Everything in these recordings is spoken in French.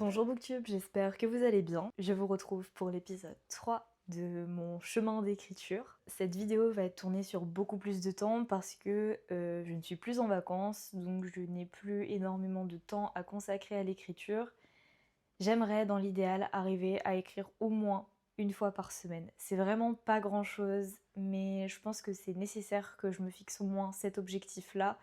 Bonjour Booktube, j'espère que vous allez bien. Je vous retrouve pour l'épisode 3 de mon chemin d'écriture. Cette vidéo va être tournée sur beaucoup plus de temps parce que je ne suis plus en vacances, donc je n'ai plus énormément de temps à consacrer à l'écriture. J'aimerais dans l'idéal arriver à écrire au moins une fois par semaine. C'est vraiment pas grand chose, mais je pense que c'est nécessaire que je me fixe au moins cet objectif-là.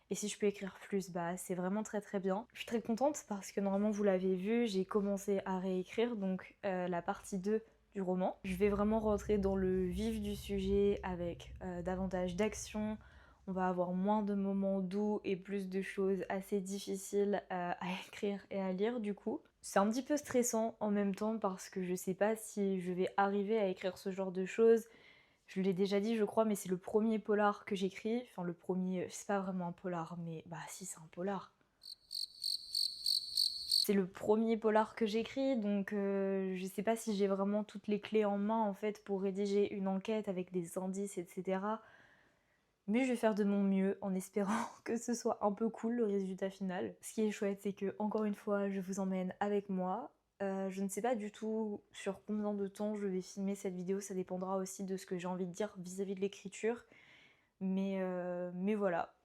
Et si je peux écrire plus, bah c'est vraiment très très bien. Je suis très contente parce que normalement vous l'avez vu, j'ai commencé à réécrire donc la partie 2 du roman. Je vais vraiment rentrer dans le vif du sujet avec davantage d'action. On va avoir moins de moments doux et plus de choses assez difficiles à écrire et à lire du coup. C'est un petit peu stressant en même temps parce que je sais pas si je vais arriver à écrire ce genre de choses. Je l'ai déjà dit je crois, mais c'est le premier polar que j'écris. Enfin le premier, c'est pas vraiment un polar, mais bah si c'est un polar. C'est le premier polar que j'écris, donc je sais pas si j'ai vraiment toutes les clés en main en fait pour rédiger une enquête avec des indices, etc. Mais je vais faire de mon mieux en espérant que ce soit un peu cool le résultat final. Ce qui est chouette, c'est que encore une fois, je vous emmène avec moi. Je ne sais pas du tout sur combien de temps je vais filmer cette vidéo, ça dépendra aussi de ce que j'ai envie de dire vis-à-vis de l'écriture. Mais voilà,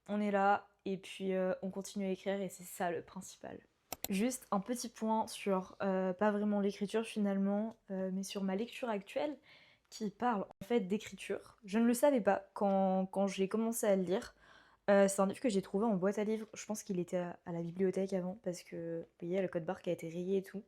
on est là et puis on continue à écrire et c'est ça le principal. Juste un petit point sur, pas vraiment l'écriture finalement, mais sur ma lecture actuelle qui parle en fait d'écriture. Je ne le savais pas quand j'ai commencé à le lire. C'est un livre que j'ai trouvé en boîte à livres. Je pense qu'il était à la bibliothèque avant parce que, vous voyez, le code barre qui a été rayé et tout.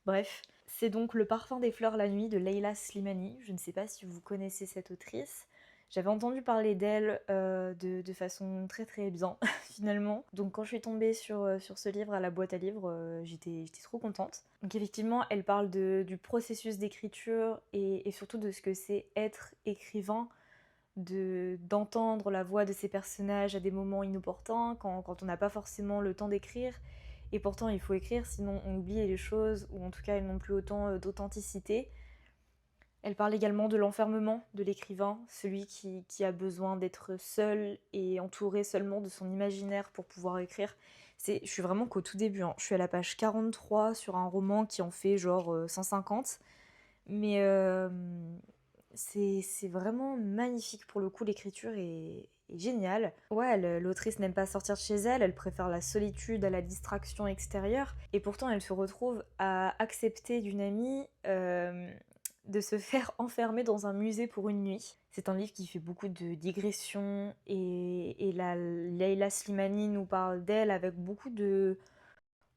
Bref, c'est donc Le parfum des fleurs la nuit de Leila Slimani. Je ne sais pas si vous connaissez cette autrice. J'avais entendu parler d'elle de façon très très bien finalement. Donc quand je suis tombée sur ce livre à la boîte à livres, j'étais trop contente. Donc effectivement, elle parle du processus d'écriture et surtout de ce que c'est être écrivain, d'entendre la voix de ses personnages à des moments inopportuns, quand on n'a pas forcément le temps d'écrire. Et pourtant il faut écrire, sinon on oublie les choses, ou en tout cas elles n'ont plus autant d'authenticité. Elle parle également de l'enfermement de l'écrivain, celui qui a besoin d'être seul et entouré seulement de son imaginaire pour pouvoir écrire. Je suis vraiment qu'au tout début, hein. Je suis à la page 43 sur un roman qui en fait genre 150. Mais c'est vraiment magnifique pour le coup, l'écriture est géniale. Ouais, l'autrice n'aime pas sortir de chez elle, elle préfère la solitude à la distraction extérieure. Et pourtant, elle se retrouve à accepter d'une amie de se faire enfermer dans un musée pour une nuit. C'est un livre qui fait beaucoup de digressions et Leila Slimani nous parle d'elle avec beaucoup de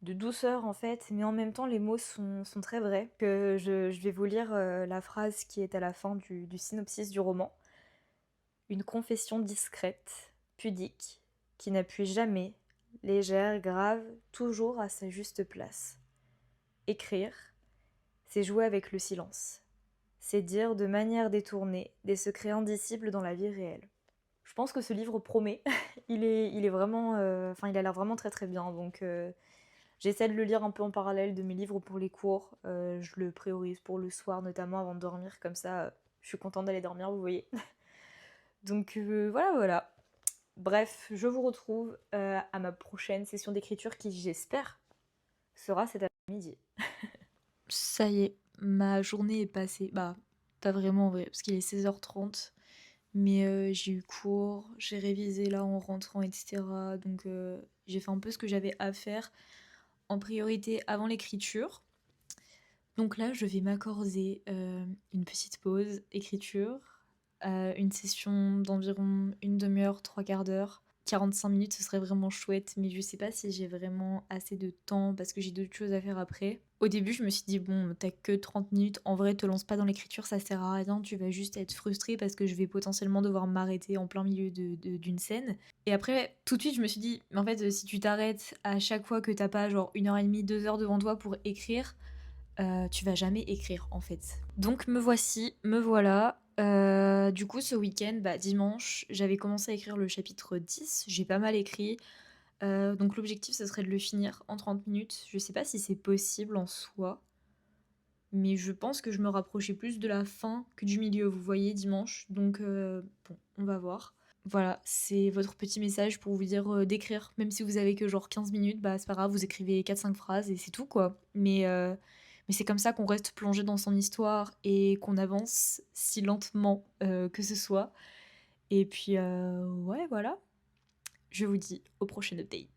douceur en fait, mais en même temps les mots sont très vrais. Que je vais vous lire la phrase qui est à la fin du synopsis du roman. Une confession discrète, pudique, qui n'appuie jamais, légère, grave, toujours à sa juste place. Écrire, c'est jouer avec le silence. C'est dire de manière détournée des secrets indicibles dans la vie réelle. Je pense que ce livre promet. Il est vraiment, enfin, il a l'air vraiment très très bien. Donc, j'essaie de le lire un peu en parallèle de mes livres pour les cours. Je le priorise pour le soir, notamment avant de dormir. Comme ça, je suis contente d'aller dormir, vous voyez. Donc voilà, voilà. Bref, je vous retrouve à ma prochaine session d'écriture qui, j'espère, sera cet après-midi. Ça y est, ma journée est passée. Bah, pas vraiment en vrai, parce qu'il est 16h30. Mais j'ai eu cours, j'ai révisé là en rentrant, etc. Donc j'ai fait un peu ce que j'avais à faire en priorité avant l'écriture. Donc là, je vais m'accorder une petite pause écriture, une session d'environ une demi-heure, trois quarts d'heure. 45 minutes, ce serait vraiment chouette, mais je sais pas si j'ai vraiment assez de temps parce que j'ai d'autres choses à faire après. Au début, je me suis dit, bon, t'as que 30 minutes, en vrai, te lance pas dans l'écriture, ça sert à rien, tu vas juste être frustrée parce que je vais potentiellement devoir m'arrêter en plein milieu d'une scène. Et après, tout de suite, je me suis dit, mais en fait, si tu t'arrêtes à chaque fois que t'as pas genre 1h30, 2 heures devant toi pour écrire, tu vas jamais écrire en fait. Donc me voici, me voilà. Du coup, ce week-end, bah, dimanche, j'avais commencé à écrire le chapitre 10. J'ai pas mal écrit. Donc l'objectif, ce serait de le finir en 30 minutes. Je sais pas si c'est possible en soi, mais je pense que je me rapprochais plus de la fin que du milieu, vous voyez, dimanche. Donc bon, on va voir. Voilà, c'est votre petit message pour vous dire d'écrire. Même si vous avez que genre 15 minutes, bah c'est pas grave, vous écrivez 4-5 phrases et c'est tout quoi. Mais c'est comme ça qu'on reste plongé dans son histoire et qu'on avance si lentement que ce soit. Et puis ouais, voilà. Je vous dis au prochain update.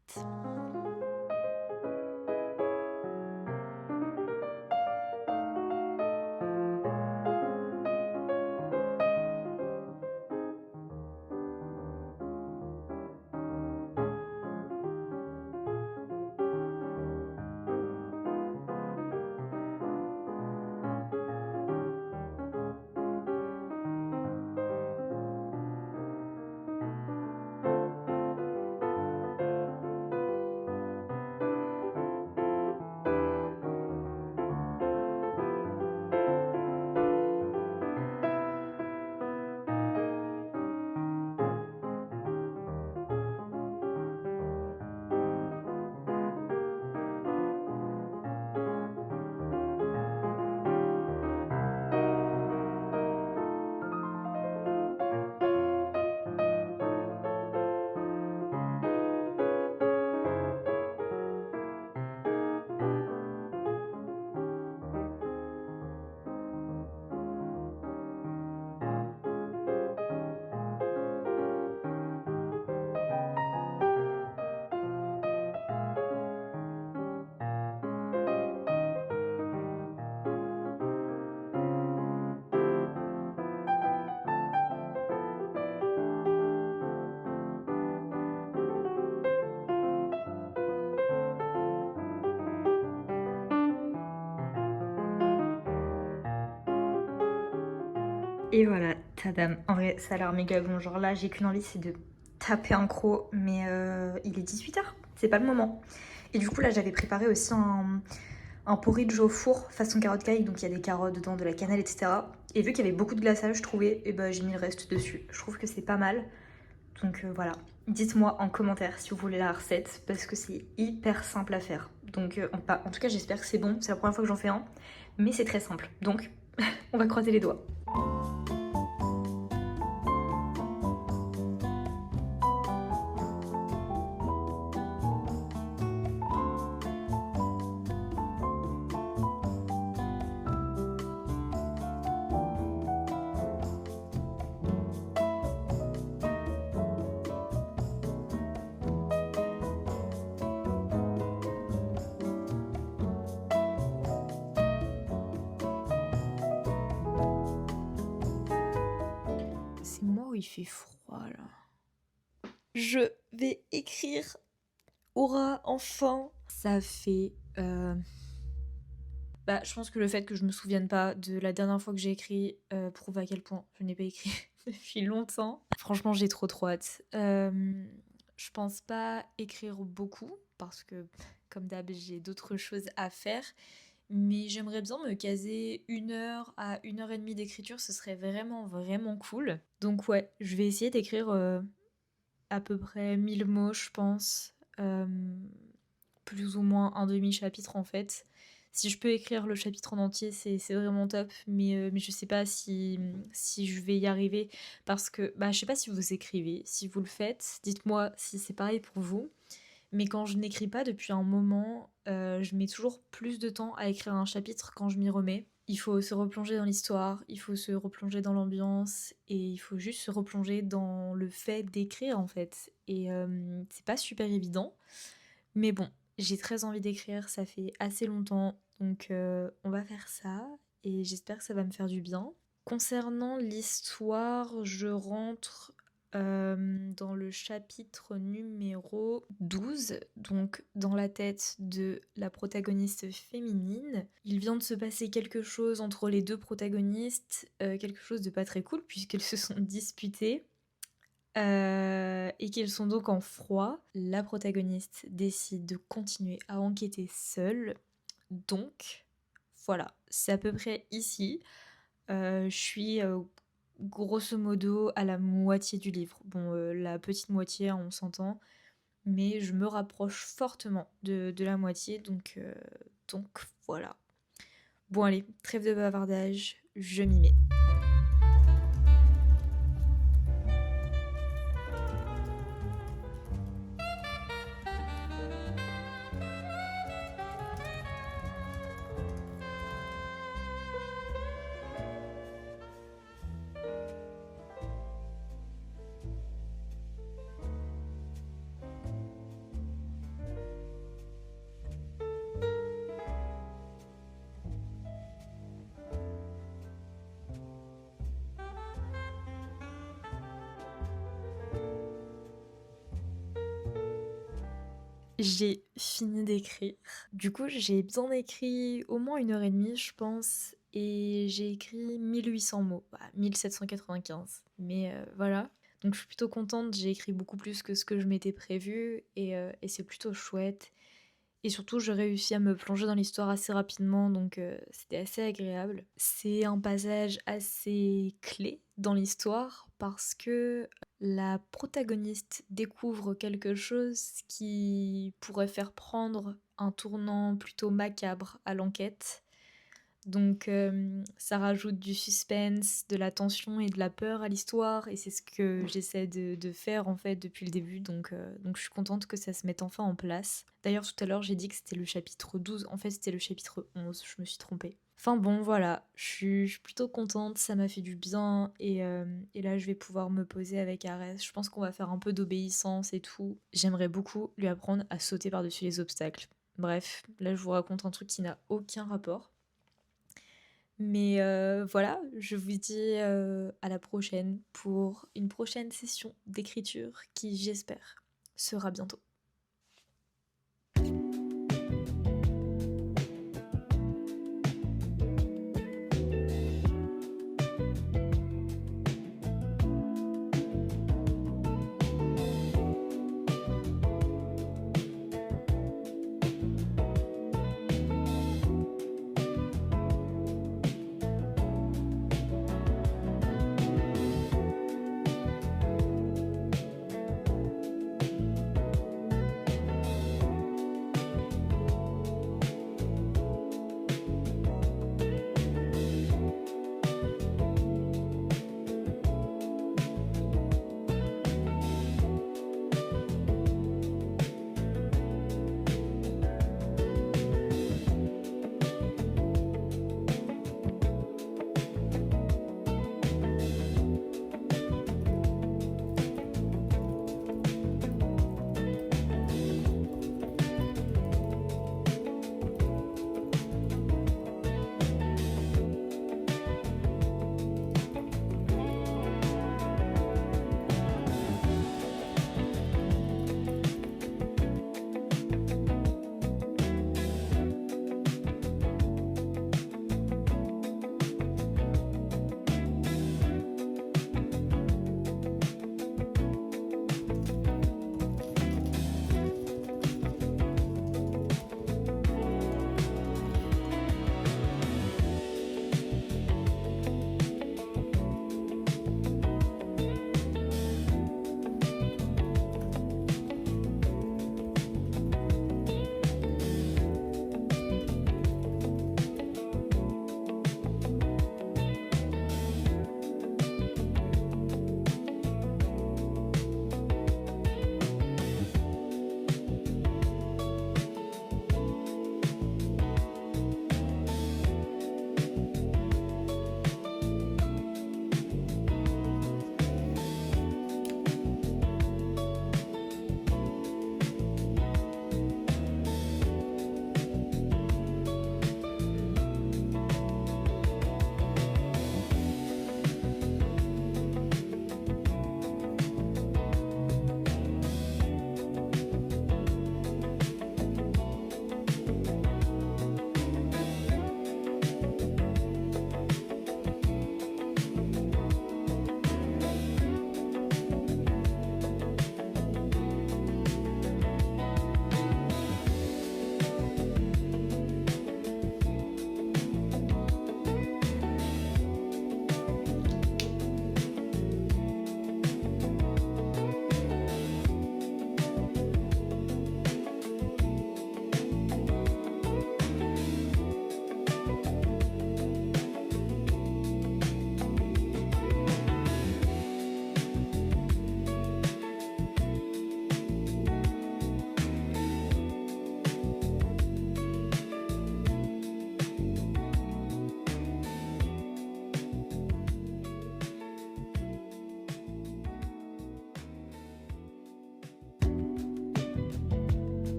Et voilà, tadam. En vrai, ça a l'air méga bon. Genre là, j'ai qu'une envie, c'est de taper un croc. Mais il est 18h, c'est pas le moment. Et du coup, là, j'avais préparé aussi un porridge au four façon carotte cake. Donc il y a des carottes dedans, de la cannelle, etc. Et vu qu'il y avait beaucoup de glaçage, je trouvais, et bah j'ai mis le reste dessus. Je trouve que c'est pas mal. Donc voilà. Dites-moi en commentaire si vous voulez la recette parce que c'est hyper simple à faire. Donc en tout cas, j'espère que c'est bon. C'est la première fois que j'en fais un. Mais c'est très simple. Donc on va croiser les doigts. C'est moi où il fait froid là. Je vais écrire. Aura, enfin. Ça fait. Bah, je pense que le fait que je me souvienne pas de la dernière fois que j'ai écrit prouve à quel point je n'ai pas écrit depuis longtemps. Franchement, j'ai trop hâte. Je pense pas écrire beaucoup parce que, comme d'hab, j'ai d'autres choses à faire. Mais j'aimerais bien me caser 1 heure à 1 heure et demie d'écriture, ce serait vraiment cool. Donc ouais, je vais essayer d'écrire à peu près 1000 mots, je pense. Plus ou moins un demi-chapitre en fait. Si je peux écrire le chapitre en entier, c'est vraiment top, mais je sais pas si je vais y arriver parce que bah, je sais pas si vous écrivez, si vous le faites, dites-moi si c'est pareil pour vous. Mais quand je n'écris pas depuis un moment, je mets toujours plus de temps à écrire un chapitre quand je m'y remets. Il faut se replonger dans l'histoire, il faut se replonger dans l'ambiance et il faut juste se replonger dans le fait d'écrire en fait. Et c'est pas super évident. Mais bon, j'ai très envie d'écrire, ça fait assez longtemps, donc on va faire ça et j'espère que ça va me faire du bien. Concernant l'histoire, je rentre dans le chapitre numéro 12, donc dans la tête de la protagoniste féminine. Il vient de se passer quelque chose entre les deux protagonistes, quelque chose de pas très cool puisqu'elles se sont disputées. Et qu'ils sont donc en froid, la protagoniste décide de continuer à enquêter seule. Donc, voilà, c'est à peu près ici. Je suis grosso modo à la moitié du livre. Bon, la petite moitié, hein, on s'entend, mais je me rapproche fortement de la moitié, donc voilà. Bon allez, trêve de bavardage, je m'y mets. J'ai fini d'écrire. Du coup, j'ai bien écrit au moins 1 heure et demie, je pense, et j'ai écrit 1 800 mots, bah, 1 795. Mais voilà. Donc je suis plutôt contente, j'ai écrit beaucoup plus que ce que je m'étais prévu, et c'est plutôt chouette. Et surtout, j'ai réussi à me plonger dans l'histoire assez rapidement, donc c'était assez agréable. C'est un passage assez clé dans l'histoire parce que la protagoniste découvre quelque chose qui pourrait faire prendre un tournant plutôt macabre à l'enquête. Donc ça rajoute du suspense, de la tension et de la peur à l'histoire, et c'est ce que j'essaie de faire en fait depuis le début, donc je suis contente que ça se mette enfin en place. D'ailleurs tout à l'heure j'ai dit que c'était le chapitre 12, en fait c'était le chapitre 11, je me suis trompée. Enfin bon voilà, je suis plutôt contente, ça m'a fait du bien, et là je vais pouvoir me poser avec Arès. Je pense qu'on va faire un peu d'obéissance et tout. J'aimerais beaucoup lui apprendre à sauter par-dessus les obstacles. Bref, là je vous raconte un truc qui n'a aucun rapport. Mais voilà, je vous dis à la prochaine pour une prochaine session d'écriture qui, j'espère, sera bientôt.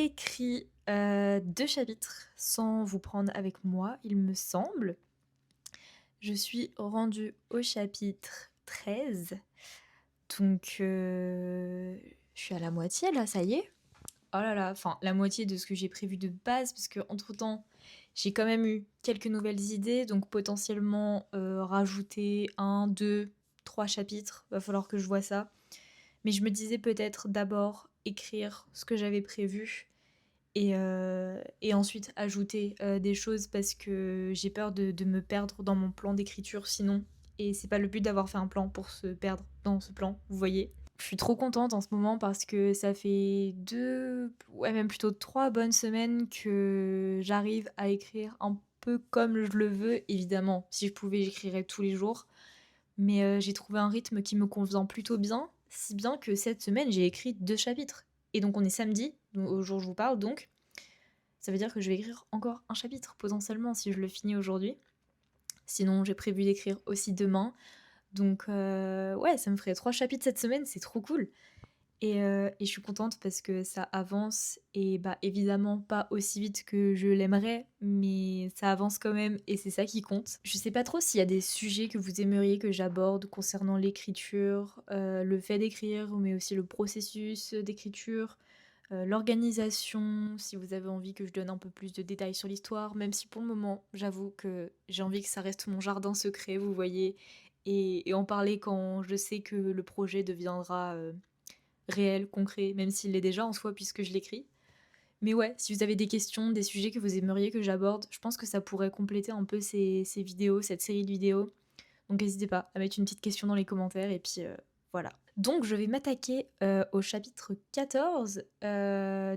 écrit 2 chapitres sans vous prendre avec moi, il me semble. Je suis rendue au chapitre 13. Donc je suis à la moitié là, ça y est. Oh là là, enfin la moitié de ce que j'ai prévu de base, parce que entre-temps, j'ai quand même eu quelques nouvelles idées, donc potentiellement rajouter 1, 2, 3 chapitres, va falloir que je vois ça. Mais je me disais peut-être d'abord écrire ce que j'avais prévu et ensuite ajouter des choses parce que j'ai peur de me perdre dans mon plan d'écriture sinon. Et c'est pas le but d'avoir fait un plan pour se perdre dans ce plan, vous voyez. Je suis trop contente en ce moment parce que ça fait 2, ouais même plutôt 3 bonnes semaines que j'arrive à écrire un peu comme je le veux. Évidemment, si je pouvais, j'écrirais tous les jours. Mais j'ai trouvé un rythme qui me convient plutôt bien, si bien que cette semaine, j'ai écrit 2 chapitres. Et donc on est samedi, au jour où je vous parle, donc ça veut dire que je vais écrire encore un chapitre potentiellement si je le finis aujourd'hui. Sinon, j'ai prévu d'écrire aussi demain. Donc ouais, ça me ferait 3 chapitres cette semaine, c'est trop cool. Et je suis contente parce que ça avance et bah évidemment pas aussi vite que je l'aimerais, mais ça avance quand même et c'est ça qui compte. Je sais pas trop s'il y a des sujets que vous aimeriez que j'aborde concernant l'écriture, le fait d'écrire, mais aussi le processus d'écriture, l'organisation, si vous avez envie que je donne un peu plus de détails sur l'histoire, même si pour le moment j'avoue que j'ai envie que ça reste mon jardin secret, vous voyez, et en parler quand je sais que le projet deviendra réel, concret, même s'il l'est déjà en soi puisque je l'écris. Mais ouais, si vous avez des questions, des sujets que vous aimeriez que j'aborde, je pense que ça pourrait compléter un peu ces vidéos, cette série de vidéos. Donc n'hésitez pas à mettre une petite question dans les commentaires et puis voilà. Donc je vais m'attaquer au chapitre 14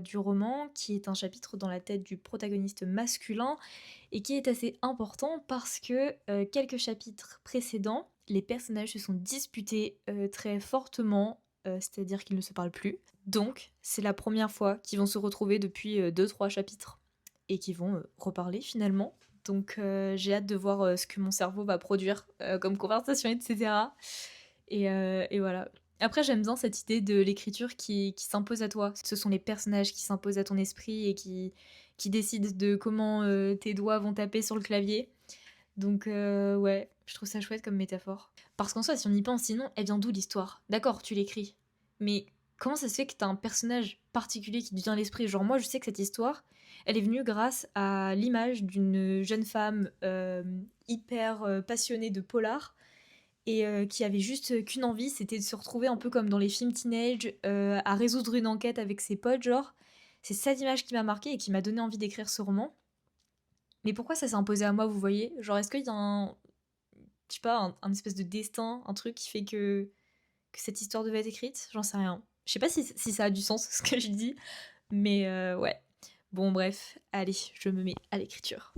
du roman, qui est un chapitre dans la tête du protagoniste masculin et qui est assez important parce que quelques chapitres précédents, les personnages se sont disputés très fortement, c'est-à-dire qu'ils ne se parlent plus. Donc c'est la première fois qu'ils vont se retrouver depuis 2-3 chapitres et qu'ils vont reparler finalement. Donc j'ai hâte de voir ce que mon cerveau va produire comme conversation, etc. Et voilà. Après, j'aime bien cette idée de l'écriture qui s'impose à toi. Ce sont les personnages qui s'imposent à ton esprit et qui décident de comment tes doigts vont taper sur le clavier. Donc ouais, je trouve ça chouette comme métaphore. Parce qu'en soi, si on y pense, sinon, elle vient d'où l'histoire? D'accord, tu l'écris. Mais comment ça se fait que t'as un personnage particulier qui te vient à l'esprit? Genre moi, je sais que cette histoire, elle est venue grâce à l'image d'une jeune femme hyper passionnée de polar et qui avait juste qu'une envie, c'était de se retrouver un peu comme dans les films teenage, à résoudre une enquête avec ses potes, genre. C'est cette image qui m'a marquée et qui m'a donné envie d'écrire ce roman. Mais pourquoi ça s'est imposé à moi, vous voyez? Genre, est-ce qu'il y a je sais pas, un espèce de destin, un truc qui fait que cette histoire devait être écrite? J'en sais rien. Je sais pas si ça a du sens, ce que je dis, mais ouais. Bon, bref, allez, je me mets à l'écriture.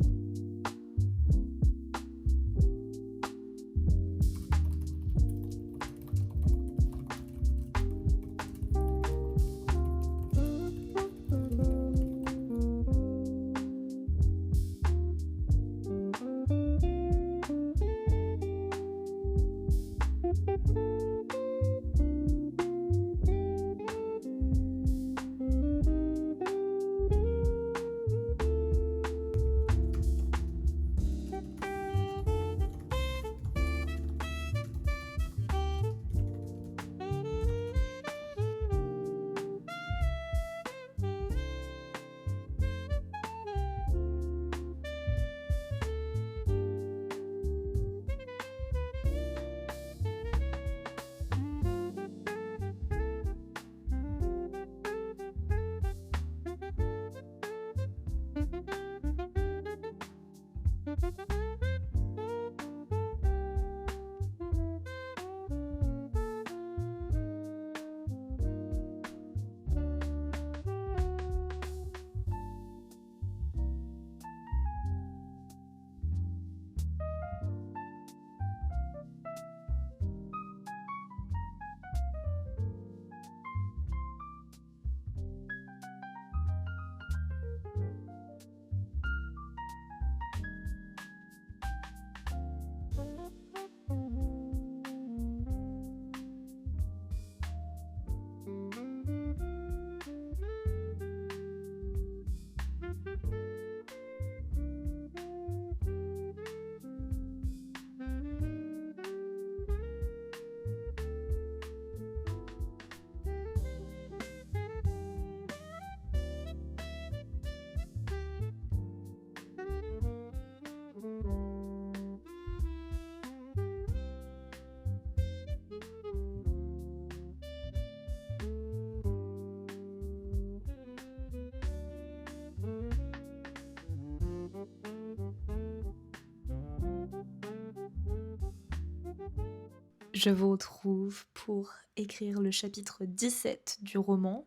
je vous retrouve pour écrire le chapitre 17 du roman.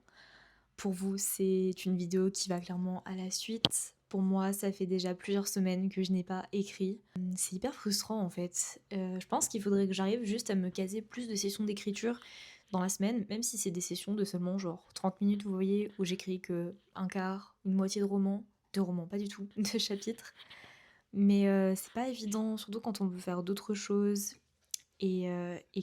Pour vous, c'est une vidéo qui va clairement à la suite. Pour moi, ça fait déjà plusieurs semaines que je n'ai pas écrit. C'est hyper frustrant en fait. Je pense qu'il faudrait que j'arrive juste à me caser plus de sessions d'écriture dans la semaine, même si c'est des sessions de seulement genre 30 minutes, vous voyez, où j'écris que un quart, une moitié de romans, pas du tout, de chapitres. Mais c'est pas évident, surtout quand on veut faire d'autres choses et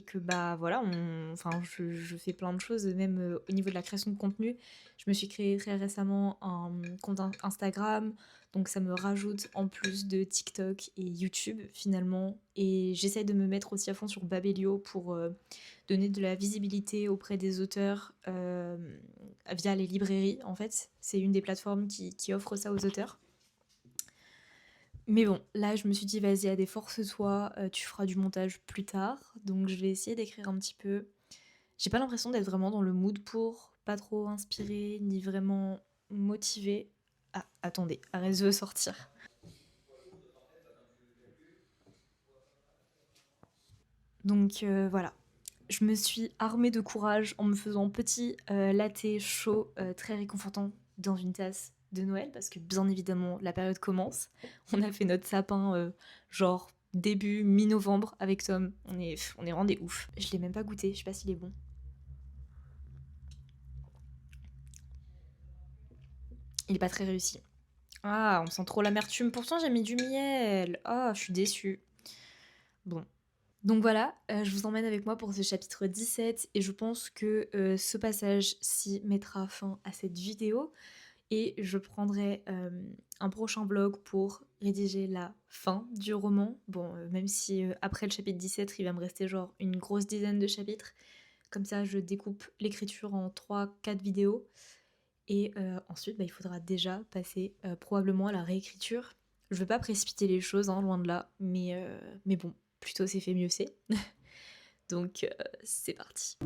que bah voilà, enfin, je fais plein de choses, même au niveau de la création de contenu. Je me suis créé très récemment un compte Instagram, donc ça me rajoute en plus de TikTok et YouTube finalement. Et j'essaie de me mettre aussi à fond sur Babelio pour donner de la visibilité auprès des auteurs via les librairies en fait. C'est une des plateformes qui offre ça aux auteurs. Mais bon, là je me suis dit vas-y, allez, force-toi, tu feras du montage plus tard. Donc je vais essayer d'écrire un petit peu. J'ai pas l'impression d'être vraiment dans le mood pour, pas trop inspirée, ni vraiment motivée. Ah, attendez, arrête de sortir. Donc voilà, je me suis armée de courage en me faisant petit latte chaud, très réconfortant dans une tasse de Noël, parce que bien évidemment la période commence. On a fait notre sapin genre début mi-novembre avec Tom. On est vraiment des ouf. Je l'ai même pas goûté, je sais pas s'il est bon. Il est pas très réussi. Ah, on sent trop l'amertume. Pourtant j'ai mis du miel. Ah, je suis déçue. Bon. Donc voilà, je vous emmène avec moi pour ce chapitre 17 et je pense que ce passage-ci mettra fin à cette vidéo et je prendrai un prochain vlog pour rédiger la fin du roman. Bon, même si après le chapitre 17, il va me rester genre une grosse dizaine de chapitres. Comme ça, je découpe l'écriture en 3-4 vidéos. Et ensuite, bah, il faudra déjà passer probablement à la réécriture. Je veux pas précipiter les choses, hein, loin de là, mais bon, plutôt c'est fait mieux c'est. Donc c'est parti.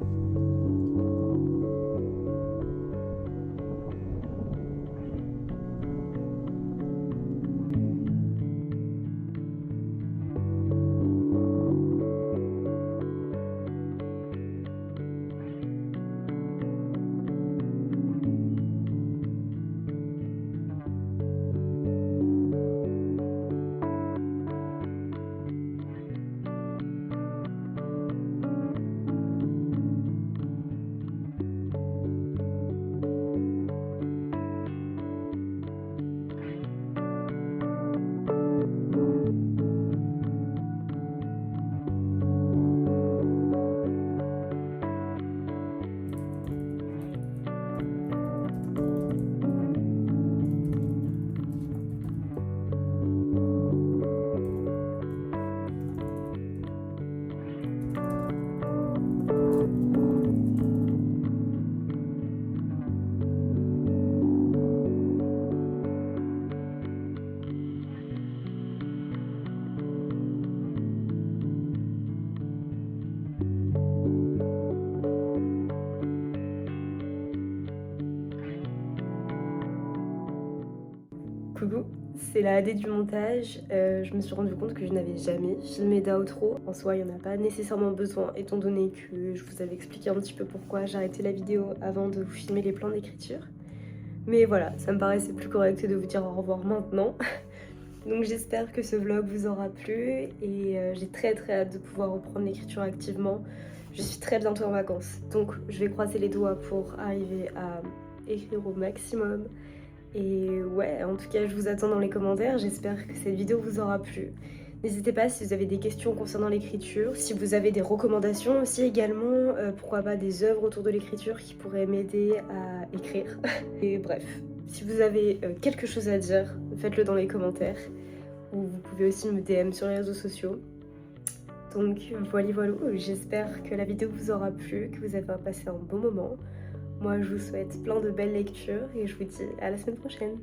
Coucou, c'est la AD du montage. Je me suis rendu compte que je n'avais jamais filmé d'outro. En soi, il n'y en a pas nécessairement besoin, étant donné que je vous avais expliqué un petit peu pourquoi j'ai arrêté la vidéo avant de vous filmer les plans d'écriture. Mais voilà, ça me paraissait plus correct de vous dire au revoir maintenant. Donc j'espère que ce vlog vous aura plu et j'ai très hâte de pouvoir reprendre l'écriture activement. Je suis très bientôt en vacances, donc je vais croiser les doigts pour arriver à écrire au maximum. Et ouais, en tout cas, je vous attends dans les commentaires. J'espère que cette vidéo vous aura plu. N'hésitez pas si vous avez des questions concernant l'écriture, si vous avez des recommandations aussi également, pourquoi pas des œuvres autour de l'écriture qui pourraient m'aider à écrire. Et bref, si vous avez quelque chose à dire, faites-le dans les commentaires. Ou vous pouvez aussi me DM sur les réseaux sociaux. Donc voilà, j'espère que la vidéo vous aura plu, que vous avez passé un bon moment. Moi, je vous souhaite plein de belles lectures et je vous dis à la semaine prochaine.